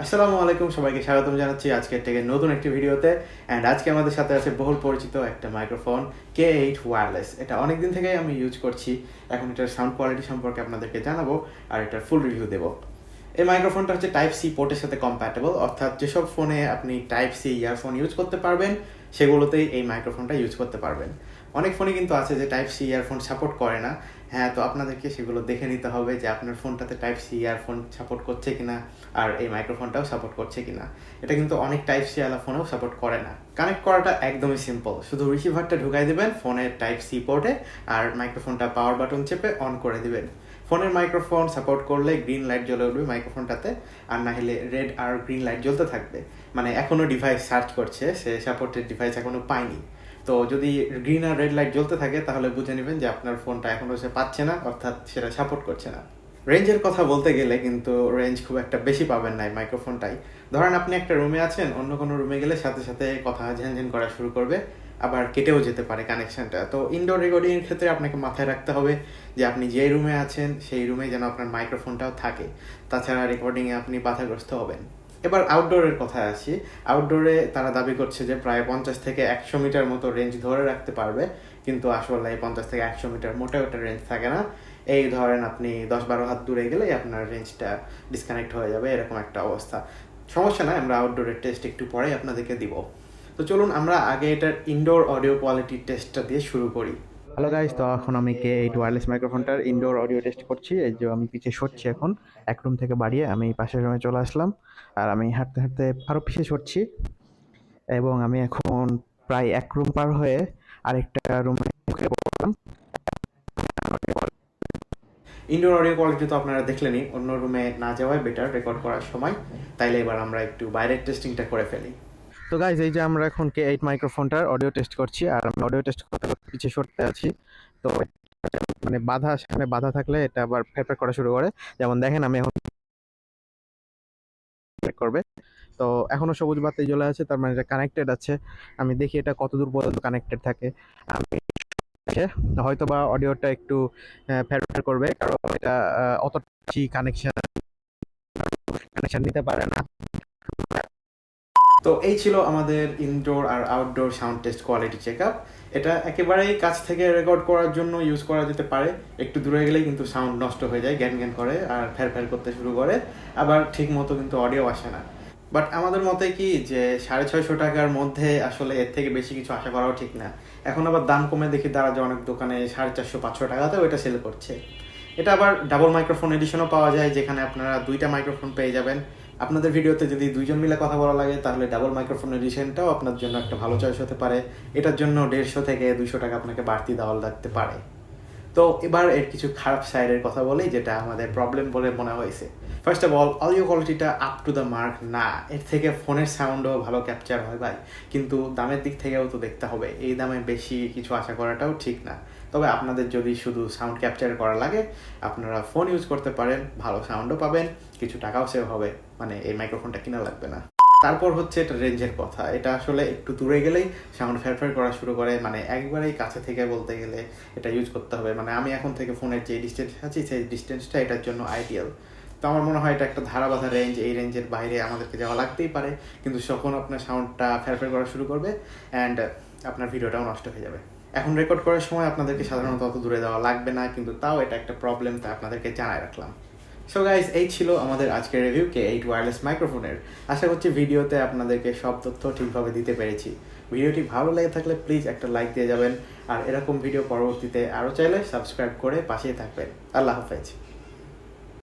আসসালামু আলাইকুম, সবাইকে স্বাগতম জানাচ্ছি আজকের থেকে নতুন একটি ভিডিওতে। অ্যান্ড আজকে আমাদের সাথে আছে বহুল পরিচিত একটা মাইক্রোফোন K8 ওয়্যারলেস। এটা অনেক দিন থেকেই আমি ইউজ করছি। এখন এটার সাউন্ড কোয়ালিটি সম্পর্কে আপনাদেরকে জানাবো আর এটার ফুল রিভিউ দেবো। এই মাইক্রোফোনটা হচ্ছে টাইপ সি পোর্টের সাথে কম্প্যাটেবল, অর্থাৎ যেসব ফোনে আপনি টাইপ সি ইয়ারফোন ইউজ করতে পারবেন সেগুলোতেই এই মাইক্রোফোনটা ইউজ করতে পারবেন। অনেক ফোনে কিন্তু আছে যে টাইপ সি ইয়ারফোন সাপোর্ট করে না। হ্যাঁ, তো আপনাদেরকে সেগুলো দেখে নিতে হবে যে আপনার ফোনটাতে টাইপ সি ইয়ারফোন সাপোর্ট করছে কিনা আর এই মাইক্রোফোনটাও সাপোর্ট করছে কিনা। এটা কিন্তু অনেক টাইপ সি আলা ফোনেও সাপোর্ট করে না। কানেক্ট করাটা একদমই সিম্পল, শুধু রিসিভারটা ঢুকাই দেবেন ফোনের টাইপ সি পোর্টে আর মাইক্রোফোনটা পাওয়ার বাটন চেপে অন করে দিবেন। ফোনের মাইক্রোফোন সাপোর্ট করলে গ্রিন লাইট জ্বলে উঠবে মাইক্রোফোনটাতে, আর না হলে রেড আর গ্রিন লাইট জ্বলতে থাকবে। মানে এখনও ডিভাইস সার্চ করছে, সে সাপোর্টেড ডিভাইস এখনও পায়নি। তো যদি গ্রিন আর রেড লাইট জ্বলতে থাকে তাহলে বুঝে নেবেন যে আপনার ফোনটা এখনও সে পাচ্ছে না, অর্থাৎ সেটা সাপোর্ট করছে না। রেঞ্জের কথা বলতে গেলে কিন্তু রেঞ্জ খুব একটা বেশি পাবেন না এই মাইক্রোফোনটাই। ধরেন আপনি একটা রুমে আছেন, অন্য কোনো রুমে গেলে সাথে সাথে কথা ঝ্যানঝ্যান করা শুরু করবে, আবার কেটেও যেতে পারে কানেকশনটা। তো ইনডোর রেকর্ডিংয়ের ক্ষেত্রে আপনাকে মাথায় রাখতে হবে যে আপনি যে রুমে আছেন সেই রুমে যেন আপনার মাইক্রোফোনটাও থাকে, তাছাড়া রেকর্ডিংয়ে আপনি বাধাগ্রস্ত হবেন। এবার আউটডোরের কথায় আসি। আউটডোরে তারা দাবি করছে যে প্রায় 50 থেকে 100 মিটার মতো রেঞ্জ ধরে রাখতে পারবে, কিন্তু আসলে এই 50 থেকে 100 মিটার মোটেও একটা রেঞ্জ থাকে না। এই ধরেন আপনি 10-12 হাত দূরে গেলেই আপনার রেঞ্জটা ডিসকানেক্ট হয়ে যাবে, এরকম একটা অবস্থা। সমস্যা নয়, আমরা আউটডোরের টেস্ট একটু পরেই আপনাদেরকে দিব। তো চলুন আমরা আগে এটার ইনডোর অডিও কোয়ালিটি টেস্টটা দিয়ে শুরু করি। হ্যালো গাইস, তো এখন আমি K8 ওয়্যারলেস মাইক্রোফোনটার ইনডোর অডিও টেস্ট করছি। এই যে আমি পিছিয়ে সরছি, এখন এক রুম থেকে বাড়িয়ে আমি পাশের রুমে চলে আসলাম, আর আমি হাঁটতে হাঁটতে আরও পিছিয়ে সরছি এবং আমি এখন প্রায় এক রুম পার হয়ে আরেকটা রুমে ঢুকে পড়লাম। ইনডোর অডিও কোয়ালিটি তো আপনারা দেখলেনই, অন্য রুমে না যাওয়াই বেটার রেকর্ড করার সময়। তাইলে এবার আমরা একটু বাইরের টেস্টিংটা করে ফেলি। তো গাইজ, এই যে আমরা এখন K8 মাইক্রোফোনটার অডিও টেস্ট করছি, আর আমি অডিও টেস্ট করতে পিছিয়ে সরতে আছি। তো মানে সামনে বাধা থাকলে এটা আবার ফেরফের করা শুরু করে। যেমন দেখেন আমি এখন করবে, তো এখনো সবুজ বাতি জ্বলে আছে, তার মানে এটা কানেক্টেড আছে। আমি দেখি এটা কতদূর পর্যন্ত কানেক্টেড থাকে। আমি হয়তো বা অডিওটা একটু ফেরফের করবে, কারণ এটা অত কানেকশন কানেকশন নিতে পারে না। তো এই ছিল আমাদের ইনডোর আর outdoor sound test quality check up. এটা একেবারেই কাছ থেকে রেকর্ড করার জন্য ইউজ করা যেতে পারে। একটু দূরে গেলেই কিন্তু সাউন্ড নষ্ট হয়ে যায়, গ্যান গ্যান করে আর ফ্যার করতে শুরু করে, আবার ঠিক মতো কিন্তু অডিও আসে না। বাট আমাদের মতে কি যে 650 টাকার মধ্যে আসলে এর থেকে বেশি কিছু আশা করাও ঠিক না। এখন আবার দাম কমে দেখি তারা যে অনেক দোকানে 450-500 টাকাতেও এটা সেল করছে। এটা আবার ডাবল মাইক্রোফোন এডিশনও পাওয়া যায়, যেখানে আপনারা দুইটা মাইক্রোফোন পেয়ে যাবেন। আপনাদের ভিডিওতে যদি দুইজন মিলে কথা বলা লাগে তাহলে ডাবল মাইক্রোফোন এডিশনটাও আপনার জন্য একটা ভালো চয়েস হতে পারে। এটার জন্য 150 থেকে 200 টাকা আপনাকে বাড়তি দেওয়া লাগতে পারে। তো এবার এর কিছু খারাপ সাইডের কথা বলি, যেটা আমাদের প্রবলেম বলে মনে হয়েছে। ফার্স্ট অফ অল, অডিও কোয়ালিটিটা আপ টু দ্য মার্ক না। এর থেকে ফোনের সাউন্ডও ভালো ক্যাপচার হয় ভাই, কিন্তু দামের দিক থেকেও তো দেখতে হবে। এই দামে বেশি কিছু আশা করাটাও ঠিক না। তবে আপনাদের যদি শুধু সাউন্ড ক্যাপচার করা লাগে, আপনারা ফোন ইউজ করতে পারেন, ভালো সাউন্ডও পাবেন, কিছু টাকাও সেভ হবে, মানে এই মাইক্রোফোনটা কিনা লাগবে না। তারপর হচ্ছে এটা রেঞ্জের কথা। এটা আসলে একটু দূরে গেলেই সাউন্ড ফেরফের করা শুরু করে, মানে একবারেই কাছে থেকে বলতে গেলে এটা ইউজ করতে হবে। মানে আমি এখন থেকে ফোনের যে ডিস্টেন্স আছি সেই ডিস্টেন্সটা এটার জন্য আইডিয়াল। তো আমার মনে হয় এটা একটা ধারাবাধা রেঞ্জ, এই রেঞ্জের বাইরে আমাদেরকে যাওয়া লাগতেই পারে, কিন্তু যখন আপনার সাউন্ডটা ফেরফের করা শুরু করবে অ্যান্ড আপনার ভিডিওটাও নষ্ট হয়ে যাবে। এখন রেকর্ড করার সময় আপনাদেরকে সাধারণত অত দূরে যাওয়া লাগবে না, কিন্তু তাও এটা একটা প্রবলেম, তাই আপনাদেরকে জানাই রাখলাম। সো গাইস, এই ছিল আমাদের আজকের রিভিউ K8 ওয়্যারলেস মাইক্রোফোনের। আশা করছি ভিডিওতে আপনাদেরকে সব তথ্য ঠিকভাবে দিতে পেরেছি। ভিডিওটি ভালো লেগে থাকলে প্লিজ একটা লাইক দিয়ে যাবেন, আর এরকম ভিডিও পরবর্তীতে আরও চাইলে সাবস্ক্রাইব করে পাশেই থাকবেন। আল্লাহ হাফেজ।